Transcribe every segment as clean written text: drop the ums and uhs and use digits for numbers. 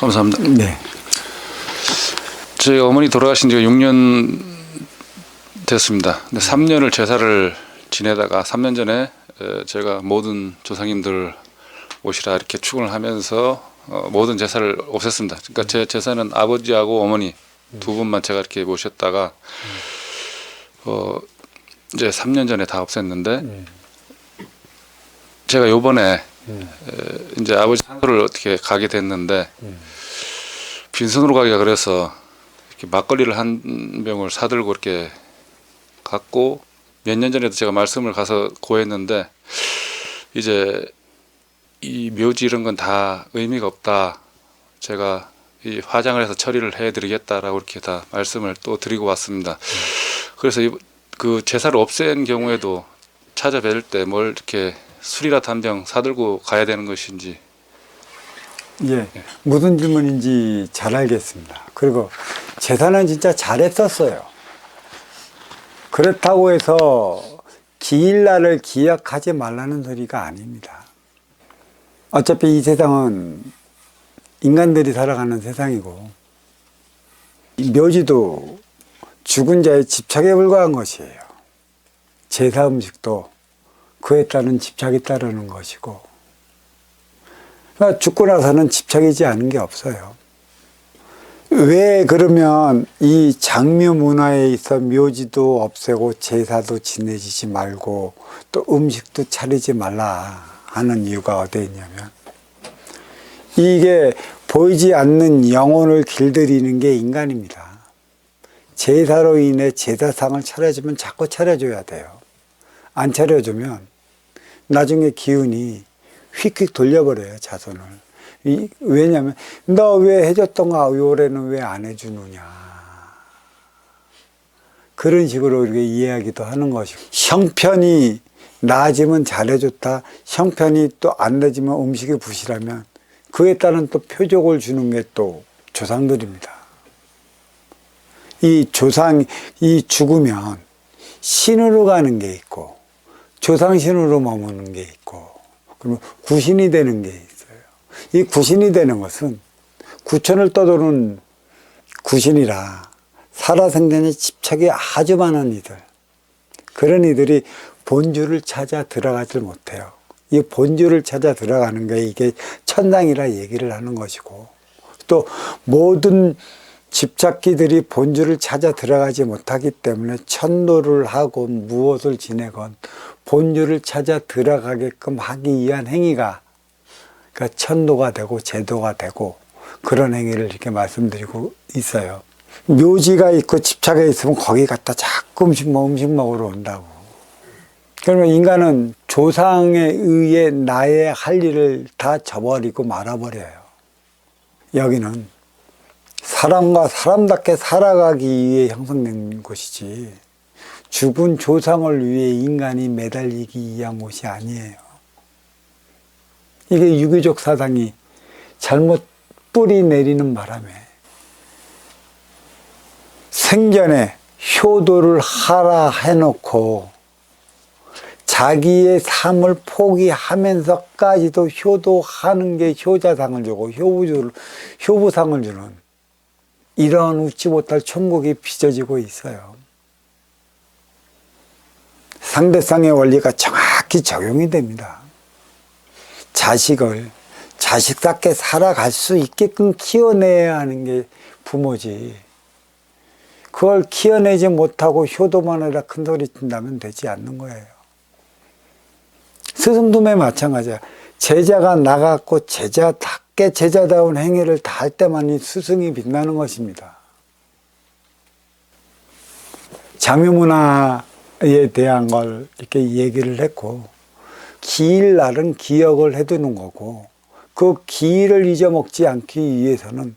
감사합니다. 네. 저희 어머니 돌아가신 지가 6년 됐습니다. 근데 3년을 제사를 지내다가 3년 전에 제가 모든 조상님들 오시라 이렇게 축원을 하면서 모든 제사를 없앴습니다. 그러니까 제 제사는 아버지하고 어머니 두 분만 제가 이렇게 모셨다가 이제 3년 전에 다 없앴는데 제가 요번에 이제 아버지 산소를 어떻게 가게 됐는데 빈손으로 가기가 그래서 이렇게 막걸리를 한 병을 사들고 이렇게 갔고 몇 년 전에도 제가 말씀을 가서 고했는데 이제 이 묘지 이런 건 다 의미가 없다. 제가 이 화장을 해서 처리를 해드리겠다라고 이렇게 다 말씀을 또 드리고 왔습니다. 그래서 그 제사를 없앤 경우에도 찾아뵐 때 뭘 이렇게 술이라도 한 병 사들고 가야 되는 것인지. 예, 무슨 질문인지 잘 알겠습니다. 그리고 제사는 진짜 잘했었어요. 그렇다고 해서 기일날을 기약하지 말라는 소리가 아닙니다. 어차피 이 세상은 인간들이 살아가는 세상이고 묘지도 죽은 자의 집착에 불과한 것이에요. 제사 음식도 그에 따른 집착이 따르는 것이고, 그러니까 죽고 나서는 집착이지 않은 게 없어요. 왜 그러면 이 장묘 문화에 있어 묘지도 없애고 제사도 지내지 말고 또 음식도 차리지 말라 하는 이유가 어디에 있냐면, 이게 보이지 않는 영혼을 길들이는 게 인간입니다. 제사로 인해 제사상을 차려주면 자꾸 차려줘야 돼요. 안 차려주면 나중에 기운이 휙휙 돌려버려요, 자손을. 왜냐면 너 왜 해줬던가 올해는 왜 안 해주느냐, 그런 식으로 이렇게 이해하기도 하는 것이고, 형편이 나아지면 잘해줬다, 형편이 또 안 나아지면 음식이 부실하면 그에 따른 또 표적을 주는 게 또 조상들입니다. 이 죽으면 신으로 가는 게 있고 조상신으로 머무는 게 있고, 그러면 구신이 되는 게 있어요. 이 구신이 되는 것은 구천을 떠도는 구신이라 살아생전에 집착이 아주 많은 이들, 그런 이들이 본주를 찾아 들어가질 못해요. 이 본주를 찾아 들어가는 게 이게 천당이라 얘기를 하는 것이고, 또 모든 집착기들이 본주를 찾아 들어가지 못하기 때문에 천도를 하고 무엇을 지내건 본주를 찾아 들어가게끔 하기 위한 행위가, 그러니까 천도가 되고 제도가 되고 그런 행위를 이렇게 말씀드리고 있어요. 묘지가 있고 집착에 있으면 거기 갔다 자꾸 음식 먹으러 온다고. 그러면 인간은 조상에 의해 나의 할 일을 다 저버리고 말아버려요. 여기는 사람과 사람답게 살아가기 위해 형성된 곳이지 죽은 조상을 위해 인간이 매달리기 위한 곳이 아니에요. 이게 유교적 사상이 잘못 뿌리 내리는 바람에 생전에 효도를 하라 해놓고 자기의 삶을 포기하면서까지도 효도하는 게 효자상을 주고 효부상을 주는 이런 웃지 못할 천국이 빚어지고 있어요. 상대성의 원리가 정확히 적용이 됩니다. 자식을 자식답게 살아갈 수 있게끔 키워내야 하는 게 부모지, 그걸 키워내지 못하고 효도만 해라 큰 소리 친다면 되지 않는 거예요. 스승도매 마찬가지야. 제자가 나갔고 제자답게 제자다운 행위를 다 할 때만이 스승이 빛나는 것입니다. 장묘문화에 대한 걸 이렇게 얘기를 했고, 기일날은 기억을 해두는 거고, 그 기일을 잊어먹지 않기 위해서는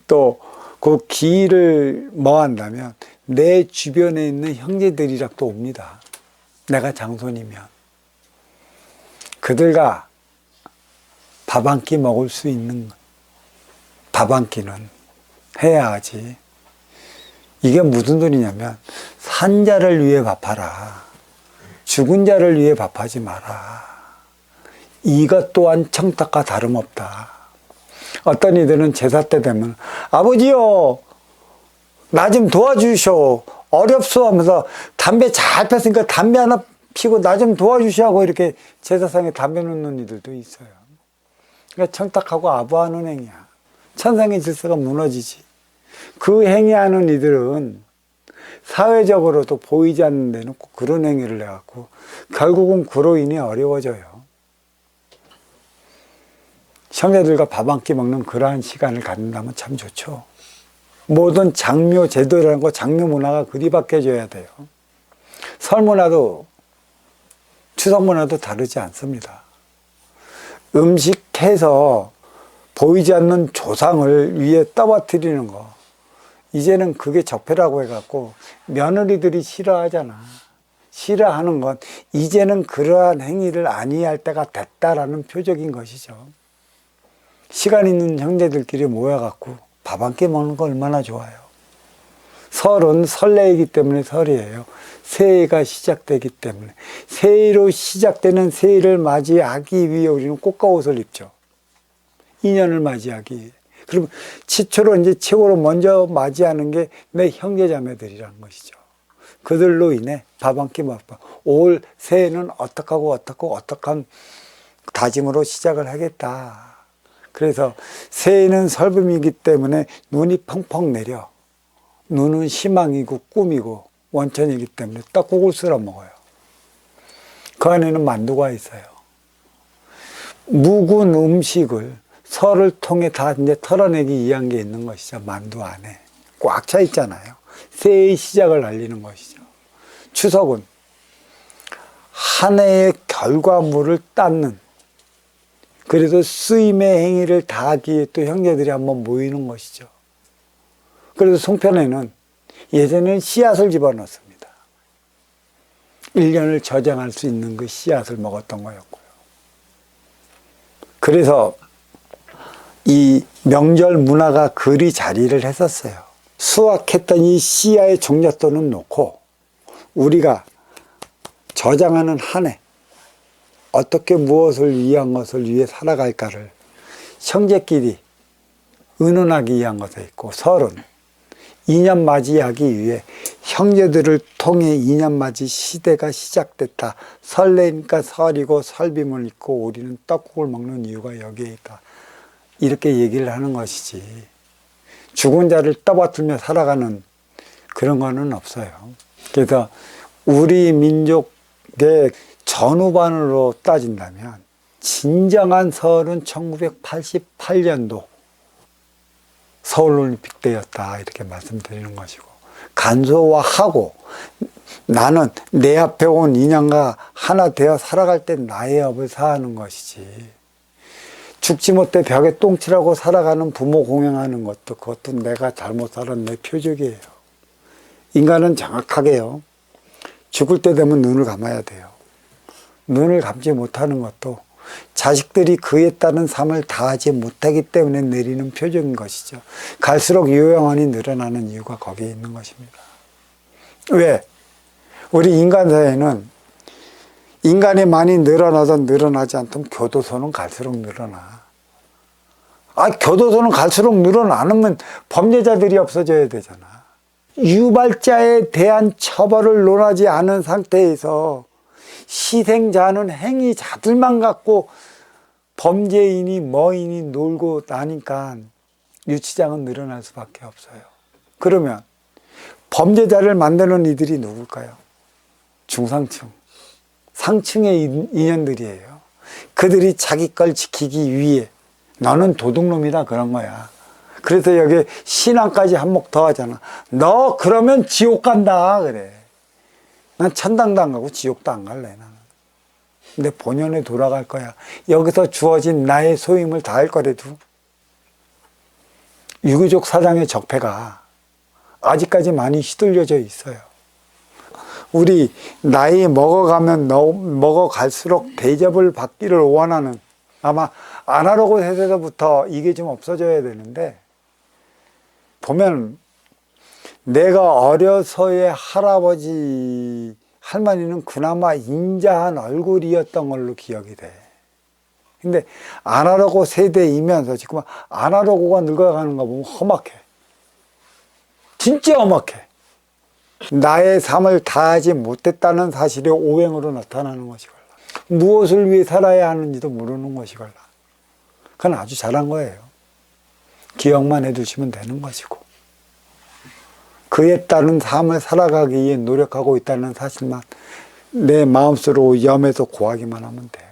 또 그 기일을 뭐 한다면 내 주변에 있는 형제들이랑 또 옵니다. 내가 장손이면 그들과 밥 한 끼 먹을 수 있는 밥 한 끼는 해야 하지. 이게 무슨 소리냐면 산 자를 위해 밥하라, 죽은 자를 위해 밥하지 마라. 이것 또한 청탁과 다름없다. 어떤 이들은 제사 때 되면 아버지요 나 좀 도와주쇼 어렵소 하면서 담배 잘 폈으니까 담배 하나 피고 나 좀 도와주시라고 이렇게 제사상에 담배 놓는 이들도 있어요. 그러니까 청탁하고 아부하는 행위야. 천상의 질서가 무너지지. 그 행위하는 이들은 사회적으로도 보이지 않는 데는 꼭 그런 행위를 해갖고 결국은 그로 인해 어려워져요. 형제들과 밥 한 끼 먹는 그러한 시간을 갖는다면 참 좋죠. 모든 장묘 제도라는 거 장묘 문화가 그리 바뀌어져야 돼요. 설 문화도 추석 문화도 다르지 않습니다. 음식해서 보이지 않는 조상을 위에 떠받들이는 거 이제는 그게 적폐라고 해갖고 며느리들이 싫어하잖아. 싫어하는 건 이제는 그러한 행위를 아니할 때가 됐다라는 표적인 것이죠. 시간 있는 형제들끼리 모여갖고 밥 한 끼 먹는 거 얼마나 좋아요. 설은 설레이기 때문에 설이에요. 새해가 시작되기 때문에 새해로 시작되는 새해를 맞이하기 위해 우리는 꽃과 옷을 입죠. 인연을 맞이하기 위해. 그러면 최초로 이제 최고로 먼저 맞이하는 게 내 형제자매들이라는 것이죠. 그들로 인해 밥 한 끼 먹고 올 새해는 어떡한 다짐으로 시작을 하겠다. 그래서 새해는 설금이기 때문에 눈이 펑펑 내려. 눈은 희망이고 꿈이고 원천이기 때문에 떡국을 썰어 먹어요. 그 안에는 만두가 있어요. 묵은 음식을 설을 통해 다 이제 털어내기 위한 게 있는 것이죠. 만두 안에 꽉 차 있잖아요. 새해의 시작을 알리는 것이죠. 추석은 한 해의 결과물을 닦는, 그래도 쓰임의 행위를 다하기 위해 또 형제들이 한번 모이는 것이죠. 그래서 송편에는 예전에는 씨앗을 집어넣습니다. 1년을 저장할 수 있는 그 씨앗을 먹었던 거였고요. 그래서 이 명절 문화가 그리 자리를 했었어요. 수확했던 이 씨앗의 종잣돈은 놓고 우리가 저장하는 한 해 어떻게 무엇을 위한 것을 위해 살아갈까를 형제끼리 의논하기 위한 것에 있고, 설은 2년 맞이하기 위해 형제들을 통해 2년 맞이 시대가 시작됐다. 설레니까 설이고 설빔을 입고 우리는 떡국을 먹는 이유가 여기에 있다. 이렇게 얘기를 하는 것이지. 죽은 자를 떠받들며 살아가는 그런 거는 없어요. 그래서 우리 민족의 전후반으로 따진다면 진정한 설은 1988년도 서울올림픽 때였다 이렇게 말씀드리는 것이고, 간소화하고 나는 내 앞에 온 인연과 하나 되어 살아갈 때 나의 업을 사하는 것이지, 죽지 못해 벽에 똥칠하고 살아가는 부모 공양하는 것도 그것도 내가 잘못 살은 내 표적이에요. 인간은 정확하게요, 죽을 때 되면 눈을 감아야 돼요. 눈을 감지 못하는 것도 자식들이 그에 따른 삶을 다하지 못하기 때문에 내리는 표적인 것이죠. 갈수록 요양원이 늘어나는 이유가 거기에 있는 것입니다. 왜? 우리 인간 사회는 인간이 많이 늘어나든 늘어나지 않든 교도소는 갈수록 늘어나. 교도소는 갈수록 늘어나면 범죄자들이 없어져야 되잖아. 유발자에 대한 처벌을 논하지 않은 상태에서 희생자는 행위자들만 갖고 범죄인이 뭐인이 놀고 나니까 유치장은 늘어날 수밖에 없어요. 그러면 범죄자를 만드는 이들이 누굴까요? 중상층, 상층의 인연들이에요. 그들이 자기 걸 지키기 위해 너는 도둑놈이다 그런 거야. 그래서 여기 신앙까지 한몫 더 하잖아. 너 그러면 지옥 간다 그래. 난 천당도 안 가고 지옥도 안 갈래 나는. 근데 본연에 돌아갈 거야. 여기서 주어진 나의 소임을 다할 거래도. 유교적 사상의 적폐가 아직까지 많이 휘둘려져 있어요. 우리 나이 먹어가면 먹어갈수록 대접을 받기를 원하는, 아마 아날로그 세대부터 이게 좀 없어져야 되는데, 보면 내가 어려서의 할아버지 할머니는 그나마 인자한 얼굴이었던 걸로 기억이 돼. 근데 아날로그 세대이면서 지금 아날로그가 늙어가는 거 보면 험악해. 진짜 험악해. 나의 삶을 다하지 못했다는 사실이 오행으로 나타나는 것이걸라. 무엇을 위해 살아야 하는지도 모르는 것이걸라. 그건 아주 잘한 거예요. 기억만 해두시면 되는 것이고, 그에 따른 삶을 살아가기 위해 노력하고 있다는 사실만 내 마음속으로 염해서 고하기만 하면 돼요.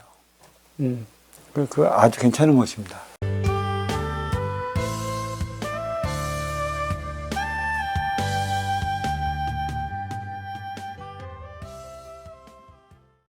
그 아주 괜찮은 것입니다.